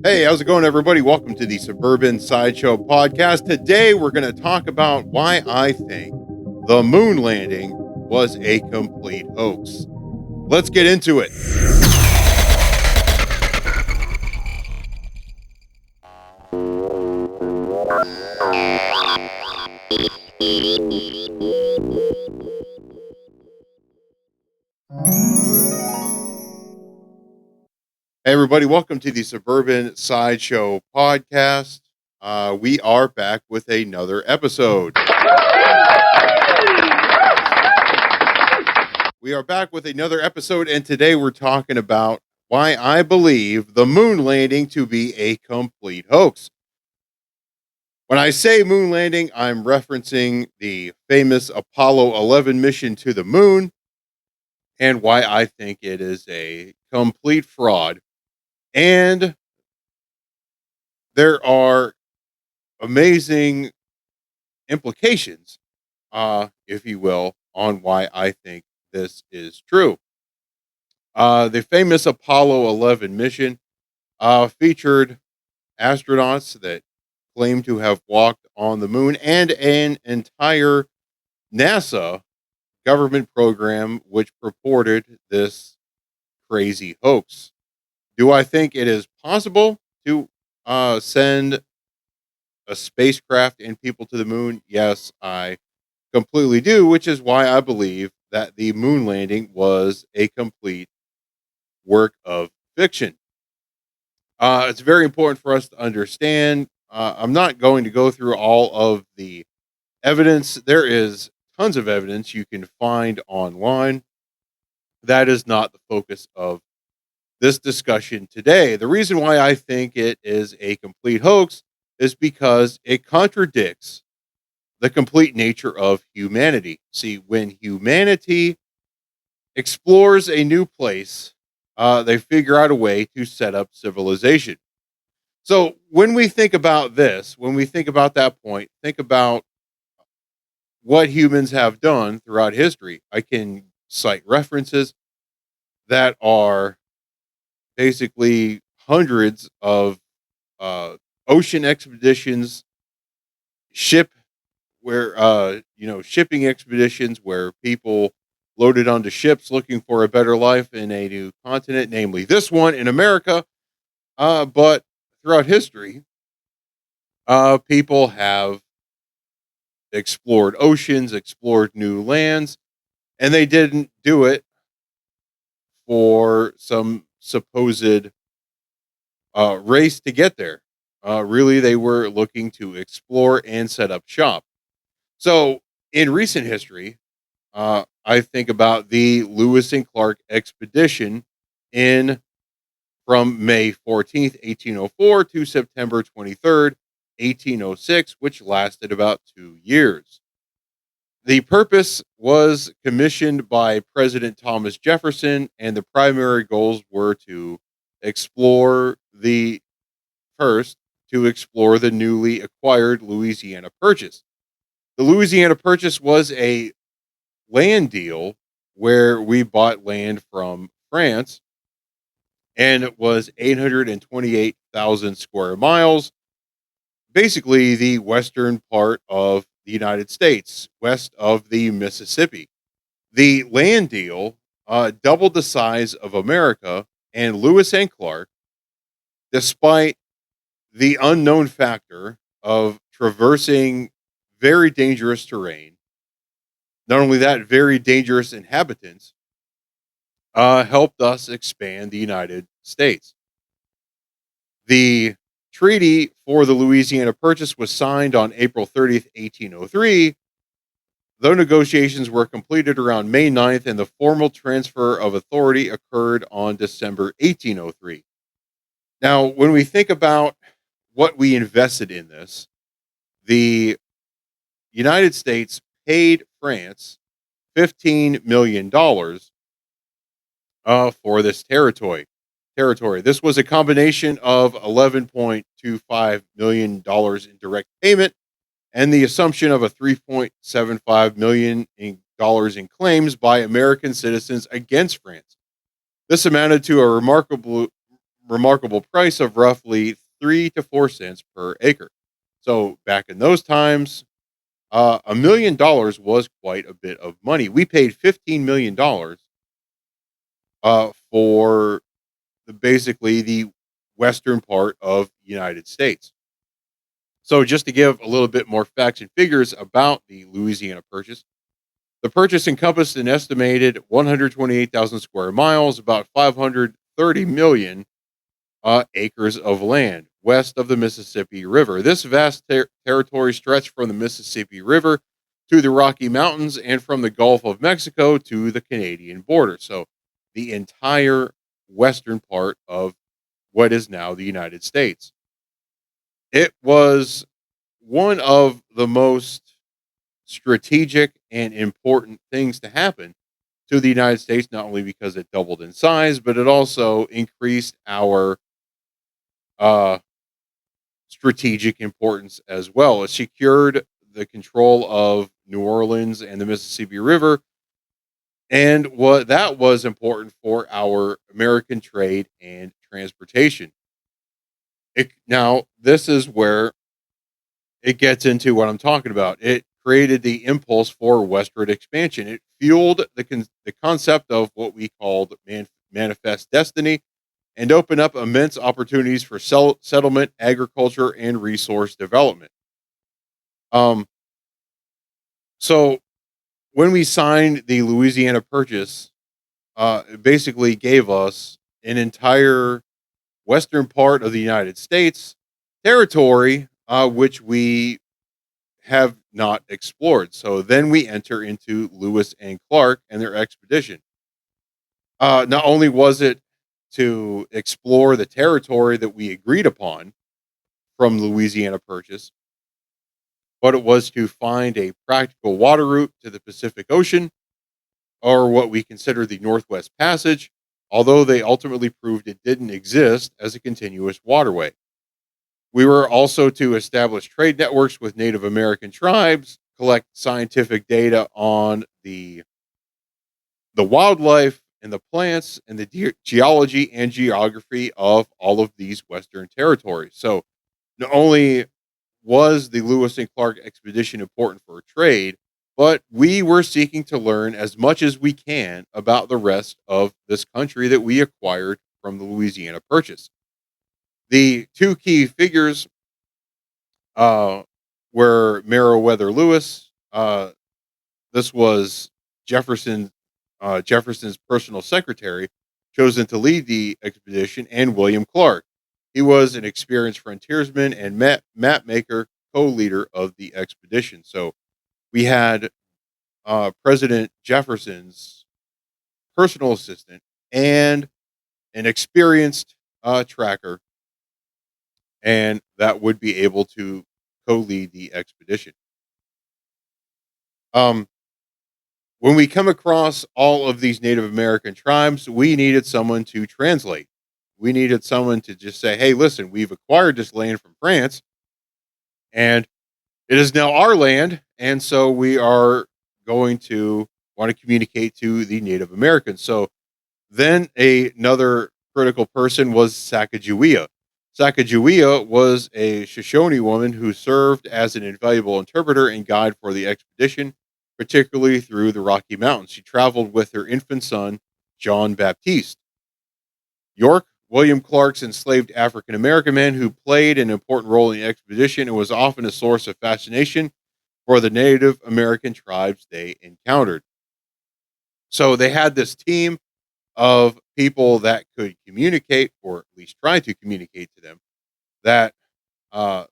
Hey, how's it going, everybody? Welcome to the Suburban Sideshow podcast. Today, we're going to talk about why I think the moon landing was a complete hoax. Let's get into it. Hey, everybody, welcome to the Suburban Sideshow podcast. We are back with another episode. We are back with another episode, and today we're talking about why I believe the moon landing to be a complete hoax. When I say moon landing, I'm referencing the famous Apollo 11 mission to the moon and why I think it is a complete fraud. And there are amazing implications, if you will, on why I think this is true. The famous Apollo 11 mission featured astronauts that claim to have walked on the moon and an entire NASA government program which purported this crazy hoax. Do I think it is possible to send a spacecraft and people to the moon? Yes, I completely do, which is why I believe that the moon landing was a complete work of fiction. It's very important for us to understand. I'm not going to go through all of the evidence. There is tons of evidence you can find online. That is not the focus of this discussion today. The reason why I think it is a complete hoax is because it contradicts the complete nature of humanity. See, when humanity explores a new place, they figure out a way to set up civilization. So when we think about this, when we think about that point, think about what humans have done throughout history. I can cite references that are basically hundreds of uh, ocean expeditions, ship where shipping expeditions where people loaded onto ships looking for a better life in a new continent, namely this one in America. But throughout history, people have explored oceans, explored new lands, and they didn't do it for some supposed race to get there. Really, they were looking to explore and set up shop. So, in recent history, I think about the Lewis and Clark expedition in from May 14th, 1804 to September 23rd, 1806, which lasted about 2 years. The purpose was commissioned by President Thomas Jefferson, and the primary goals were to explore the first to explore the newly acquired Louisiana Purchase. The Louisiana Purchase was a land deal where we bought land from France, and it was 828,000 square miles, basically the western part of the United States, west of the Mississippi. The land deal doubled the size of America, and Lewis and Clark, despite the unknown factor of traversing very dangerous terrain, not only that, very dangerous inhabitants, helped us expand the United States. The treaty for the Louisiana Purchase was signed on April 30th, 1803. Though negotiations were completed around May 9th, and the formal transfer of authority occurred on December 1803. Now, when we think about what we invested in this, the United States paid France $15 million for this territory. This was a combination of $11.25 million in direct payment and the assumption of a $3.75 million in claims by American citizens against France. This amounted to a remarkable price of roughly 3 to 4 cents per acre. So back in those times, $1 million was quite a bit of money. We paid $15 million for basically the western part of the United States. So just to give a little bit more facts and figures about the Louisiana Purchase, the purchase encompassed an estimated 128,000 square miles, about 530 million acres of land west of the Mississippi River. This vast territory stretched from the Mississippi River to the Rocky Mountains and from the Gulf of Mexico to the Canadian border. So the entire western part of what is now the United States. It was one of the most strategic and important things to happen to the United States, not only because it doubled in size, but it also increased our uh, strategic importance as well. It secured the control of New Orleans and the Mississippi River, and what that was important for our American trade and transportation. Now, this is where it gets into what I'm talking about. It created the impulse for westward expansion. It fueled the concept of what we called manifest destiny and opened up immense opportunities for settlement, agriculture, and resource development. Um, so when we signed the Louisiana Purchase, it basically gave us an entire western part of the United States territory, which we have not explored. So then we enter into Lewis and Clark and their expedition. Not only was it to explore the territory that we agreed upon from Louisiana Purchase, but it was to find a practical water route to the Pacific Ocean, or what we consider the Northwest Passage, although they ultimately proved it didn't exist as a continuous waterway. We were also to establish trade networks with Native American tribes, collect scientific data on the wildlife and the plants and the geology and geography of all of these Western territories. So not only was the Lewis and Clark expedition important for trade, but we were seeking to learn as much as we can about the rest of this country that we acquired from the Louisiana Purchase. The two key figures uh, were Meriwether Lewis. This was Jefferson, Jefferson's personal secretary, chosen to lead the expedition, and William Clark. He was an experienced frontiersman and map maker, co-leader of the expedition. So we had President Jefferson's personal assistant and an experienced tracker, and that would be able to co-lead the expedition. Um, when we come across all of these Native American tribes, we needed someone to translate. We needed someone to just say, "Hey, listen, we've acquired this land from France, and it is now our land, and so we are going to want to communicate to the Native Americans." So then another critical person was Sacagawea. Sacagawea was a Shoshone woman who served as an invaluable interpreter and guide for the expedition, particularly through the Rocky Mountains. She traveled with her infant son, John Baptiste. York, William Clark's enslaved African American man who played an important role in the expedition and was often a source of fascination for the Native American tribes they encountered. So they had this team of people that could communicate, or at least try to communicate to them, that uh,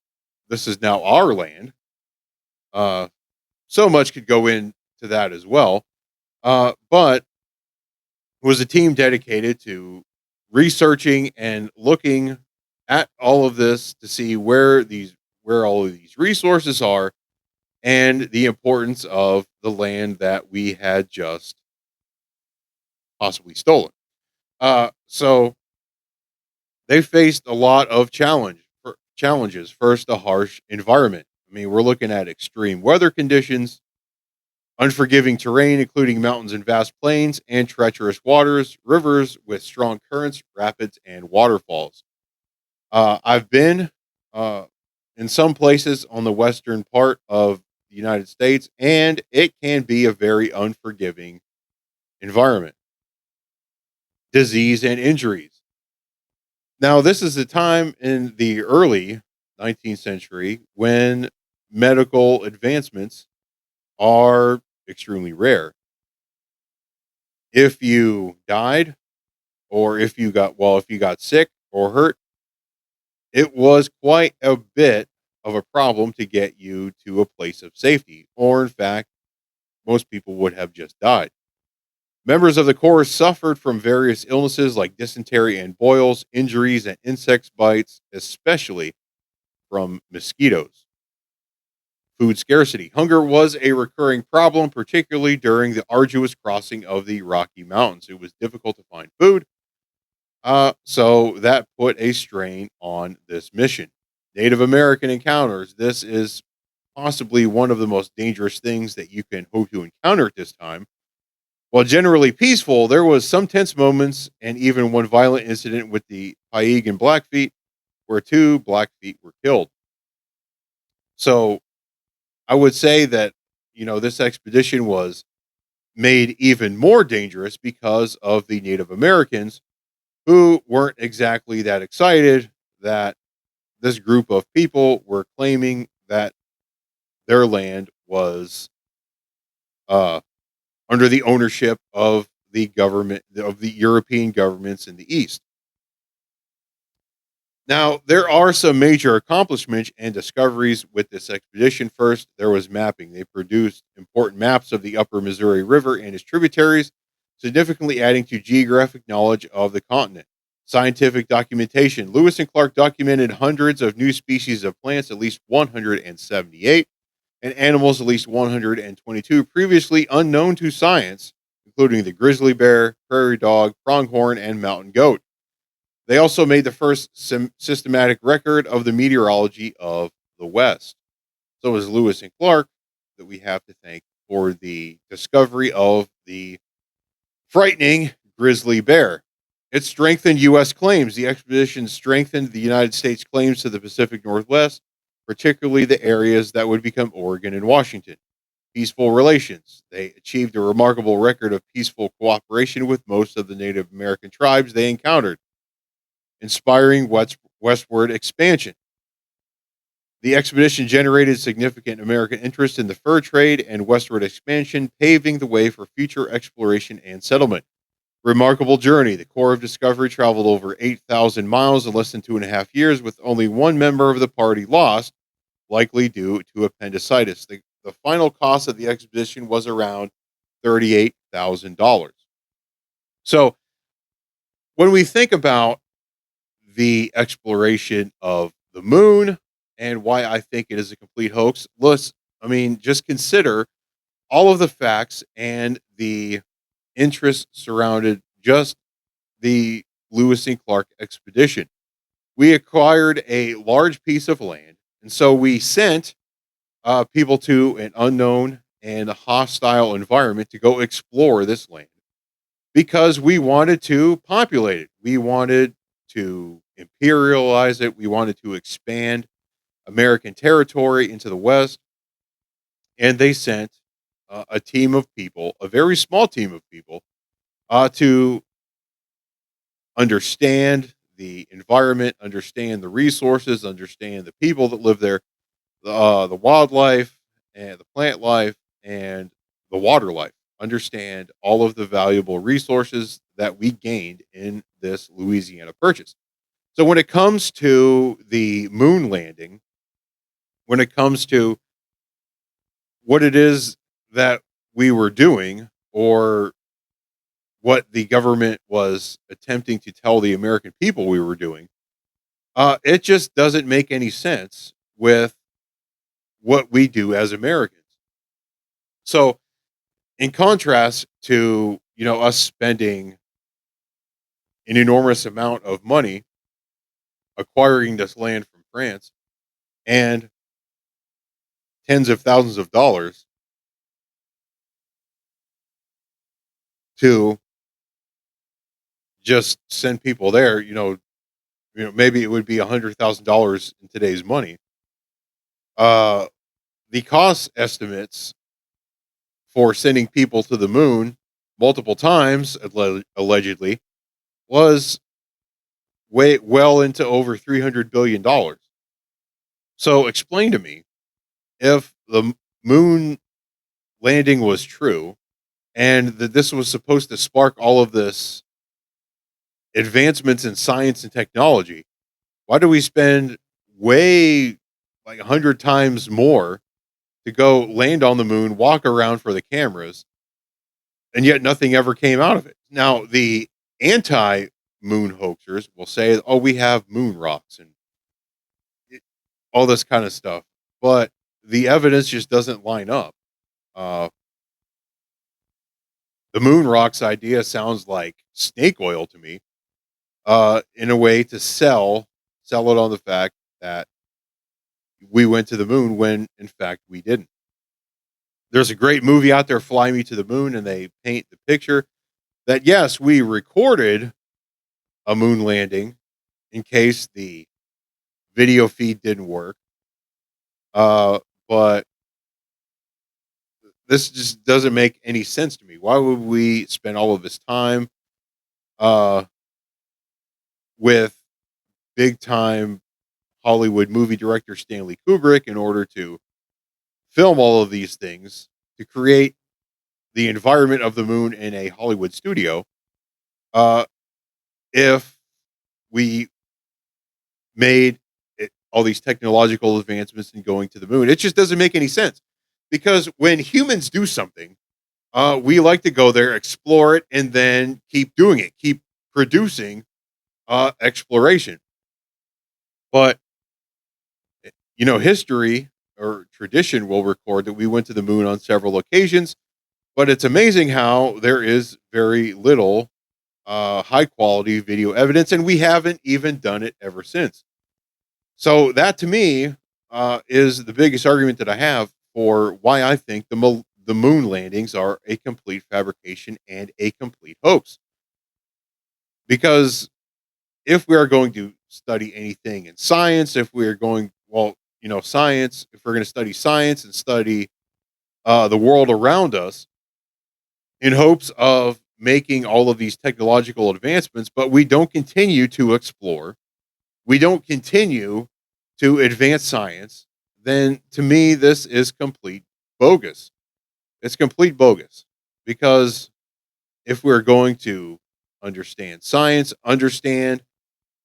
this is now our land. Uh, so much could go into that as well. But it was a team dedicated to researching and looking at all of this to see where all of these resources are and the importance of the land that we had just possibly stolen. So they faced a lot of challenges. First, a harsh environment. I mean, we're looking at extreme weather conditions, Unforgiving terrain, including mountains and vast plains, and treacherous waters, rivers with strong currents, rapids, and waterfalls. I've been uh, in some places on the western part of the United States, and it can be a very unforgiving environment, disease, and injuries. Now, this is a time in the early 19th century when medical advancements are extremely rare. If you died, or if you got sick or hurt, it was quite a bit of a problem to get you to a place of safety, or in fact, most people would have just died. Members of the Corps suffered from various illnesses like dysentery and boils, injuries, and insect bites, especially from mosquitoes. Food scarcity. Hunger was a recurring problem, particularly during the arduous crossing of the Rocky Mountains. It was difficult to find food, so that put a strain on this mission. Native American encounters. This is possibly one of the most dangerous things that you can hope to encounter at this time. While generally peaceful, there was some tense moments and even one violent incident with the Paig and Blackfeet, where two Blackfeet were killed. So I would say that this expedition was made even more dangerous because of the Native Americans who weren't exactly that excited that this group of people were claiming that their land was uh, under the ownership of the government of the European governments in the East. Now, there are some major accomplishments and discoveries with this expedition. First, there was mapping. They produced important maps of the upper Missouri River and its tributaries, significantly adding to geographic knowledge of the continent. Scientific documentation. Lewis and Clark documented hundreds of new species of plants, at least 178, and animals, at least 122, previously unknown to science, including the grizzly bear, prairie dog, pronghorn, and mountain goat. They also made the first systematic record of the meteorology of the West. So it was Lewis and Clark that we have to thank for the discovery of the frightening grizzly bear. It strengthened U.S. claims. The expedition strengthened the United States claims to the Pacific Northwest, particularly the areas that would become Oregon and Washington. Peaceful relations. They achieved a remarkable record of peaceful cooperation with most of the Native American tribes they encountered, inspiring westward expansion. The expedition generated significant American interest in the fur trade and westward expansion, paving the way for future exploration and settlement. Remarkable journey. The Corps of Discovery traveled over 8,000 miles in less than 2.5 years, with only one member of the party lost, likely due to appendicitis. The final cost of the expedition was around $38,000. So, when we think about the exploration of the moon and why I think it is a complete hoax, just consider all of the facts and the interest surrounded just the Lewis and Clark expedition. We acquired a large piece of land, and so we sent people to an unknown and hostile environment to go explore this land because we wanted to populate it. We wanted to imperialize it. We wanted to expand American territory into the West. And they sent a team of people, a very small team of people, to understand the environment, understand the resources, understand the people that live there, the wildlife and the plant life and the water life. Understand all of the valuable resources that we gained in this Louisiana purchase. So when it comes to the moon landing, when it comes to what it is that we were doing or what the government was attempting to tell the American people we were doing, it just doesn't make any sense with what we do as Americans. So, in contrast to us spending an enormous amount of money acquiring this land from France and tens of thousands of dollars to just send people there. Maybe it would be $100,000 in today's money. Uh, the cost estimates for sending people to the moon multiple times, allegedly, was way well into over $300 billion. So explain to me, if the moon landing was true and that this was supposed to spark all of this advancements in science and technology, why do we spend way like 100 times more to go land on the moon, walk around for the cameras, and yet nothing ever came out of it? Now, the anti moon hoaxers will say, oh, we have moon rocks and all this kind of stuff. But the evidence just doesn't line up. Uh, the moon rocks idea sounds like snake oil to me, in a way to sell it on the fact that we went to the moon when in fact we didn't. There's a great movie out there, Fly Me to the Moon, and they paint the picture that yes, we recorded a moon landing in case the video feed didn't work. But this just doesn't make any sense to me. Why would we spend all of this time uh, with big time Hollywood movie director Stanley Kubrick in order to film all of these things to create the environment of the moon in a Hollywood studio? Uh, if we made all these technological advancements in going to the moon, it just doesn't make any sense. Because when humans do something, we like to go there, explore it, and then keep doing it, keep producing exploration. But history or tradition will record that we went to the moon on several occasions. But it's amazing how there is very little high quality video evidence, and we haven't even done it ever since. So that to me is the biggest argument that I have for why I think the moon landings are a complete fabrication and a complete hoax. Because if we are going to study anything in science, if we are going, well, science, if we're going to study science and study the world around us in hopes of making all of these technological advancements, but we don't continue to explore, we don't continue to advance science, then to me, this is complete bogus. It's complete bogus because if we're going to understand science, understand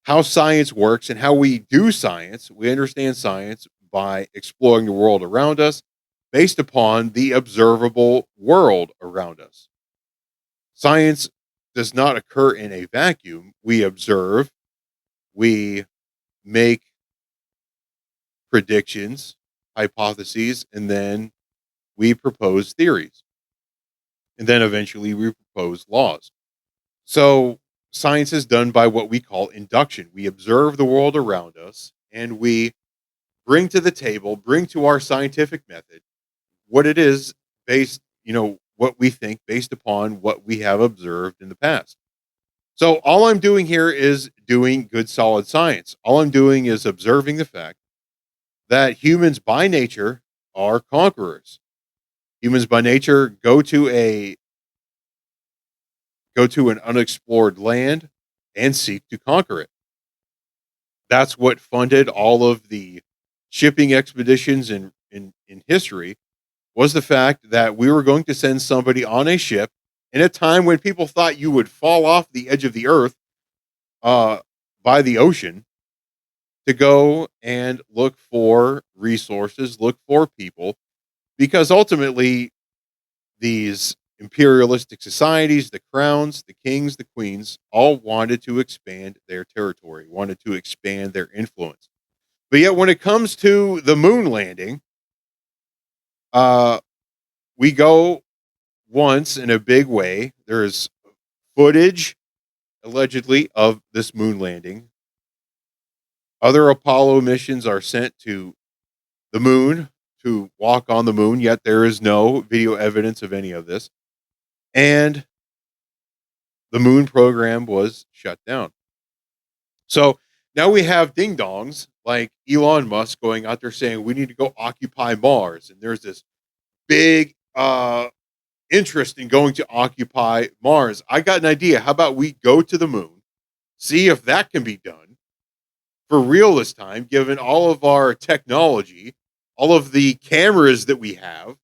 how science works and how we do science, we understand science by exploring the world around us based upon the observable world around us. Science does not occur in a vacuum. We observe, we make predictions, hypotheses, and then we propose theories. And then eventually we propose laws. So science is done by what we call induction. We observe the world around us and we bring to the table, bring to our scientific method what it is based, what we think based upon what we have observed in the past. So all I'm doing here is doing good solid science. All I'm doing is observing the fact that humans by nature are conquerors. Humans by nature go to an unexplored land and seek to conquer it. That's what funded all of the shipping expeditions in history, was the fact that we were going to send somebody on a ship in a time when people thought you would fall off the edge of the earth uh, by the ocean to go and look for resources, look for people, because ultimately these imperialistic societies, the crowns, the kings, the queens, all wanted to expand their territory, wanted to expand their influence. But yet, when it comes to the moon landing, uh, we go once in a big way. There's footage, allegedly, of this moon landing. Other Apollo missions are sent to the moon to walk on the moon, yet there is no video evidence of any of this. And the moon program was shut down. So now we have ding dongs like Elon Musk going out there saying we need to go occupy Mars. And there's this big interest in going to occupy Mars. I got an idea. How about we go to the moon, see if that can be done for real this time, given all of our technology, all of the cameras that we have,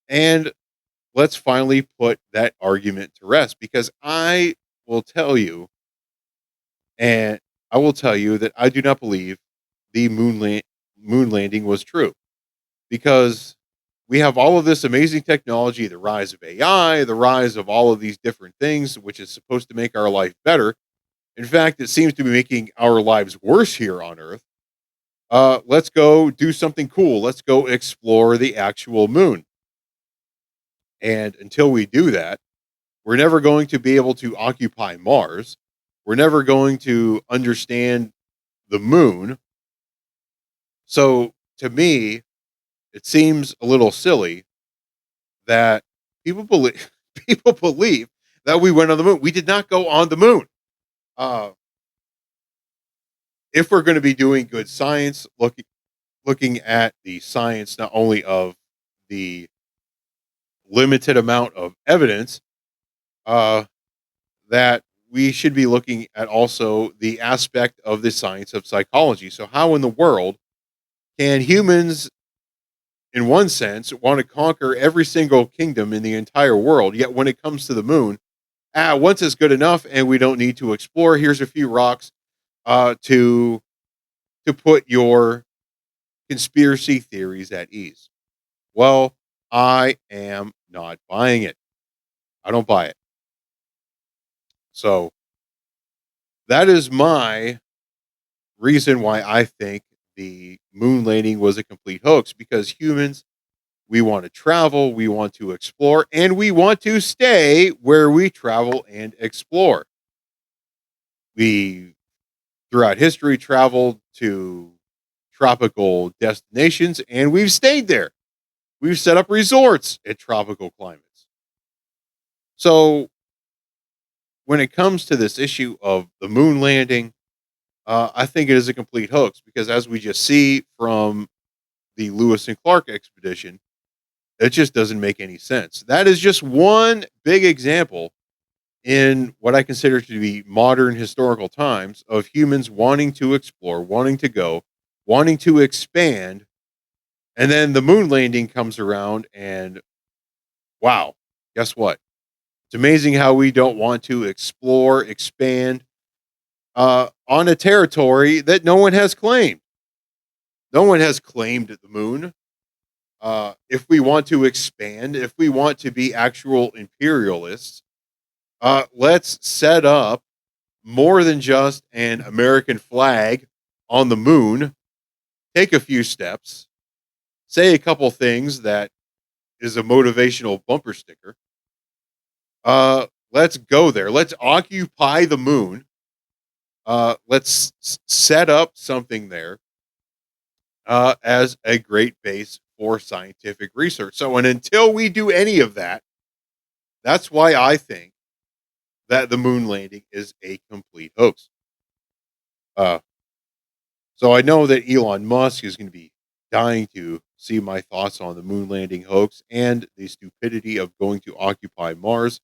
and let's finally put that argument to rest. Because will tell you, and I will tell you that I do not believe the moon landing was true because we have all of this amazing technology, the rise of AI, the rise of all of these different things, which is supposed to make our life better. In fact, it seems to be making our lives worse here on Earth. Let's go do something cool. Let's go explore the actual moon. And until we do that, we're never going to be able to occupy Mars. We're never going to understand the moon. So to me, it seems a little silly that people believe people believe that we went on the moon. We did not go on the moon. Uh, if we're going to be doing good science, looking at the science not only of the limited amount of evidence, uh, that we should be looking at also the aspect of the science of psychology. So, how in the world can humans, in one sense, want to conquer every single kingdom in the entire world, yet when it comes to the moon, once is good enough, and we don't need to explore. Here's a few rocks to put your conspiracy theories at ease. Well, I am not buying it. I don't buy it. So that is my reason why I think the moon landing was a complete hoax because humans, we want to travel, we want to explore, and we want to stay where we travel and explore. We, throughout history, traveled to tropical destinations and we've stayed there. We've set up resorts at tropical climates. So when it comes to this issue of the moon landing, I think it is a complete hoax because, as we just see from the Lewis and Clark expedition, it just doesn't make any sense. That is just one big example in what I consider to be modern historical times of humans wanting to explore, wanting to go, wanting to expand. And then the moon landing comes around, and wow, guess what? It's amazing how we don't want to explore, expand on a territory that no one has claimed. No one has claimed the moon. If we want to expand, if we want to be actual imperialists, let's set up more than just an American flag on the moon. Take a few steps, say a couple things that is a motivational bumper sticker. Let's go there. Let's occupy the moon. Let's set up something there as a great base for scientific research. So, and until we do any of that, that's why I think that the moon landing is a complete hoax. Uh, so I know that Elon Musk is going to be dying to see my thoughts on the moon landing hoax and the stupidity of going to occupy Mars.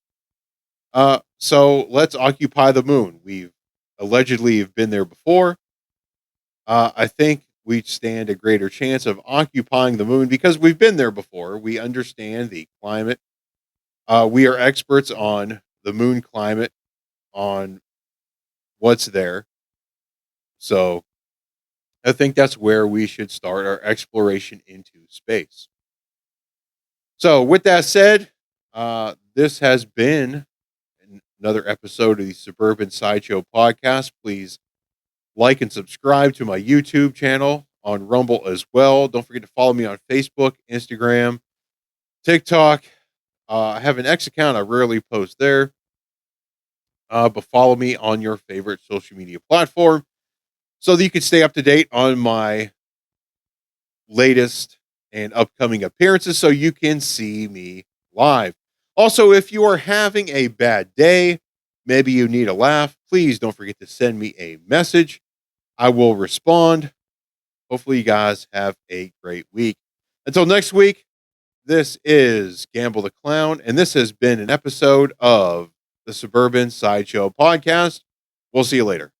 So let's occupy the moon. We've allegedly have been there before. I think we stand a greater chance of occupying the moon because we've been there before. We understand the climate. We are experts on the moon climate, on what's there. So I think that's where we should start our exploration into space. So, with that said, this has been another episode of the Suburban Sideshow podcast. Please like and subscribe to my YouTube channel on Rumble as well. Don't forget to follow me on Facebook, Instagram, TikTok. I have an X account. I rarely post there, but follow me on your favorite social media platform so that you can stay up to date on my latest and upcoming appearances so you can see me live. Also, if you are having a bad day, maybe you need a laugh, please don't forget to send me a message. I will respond. Hopefully, you guys have a great week. Until next week, this is Gamble the Clown, and this has been an episode of the Suburban Sideshow Podcast. We'll see you later.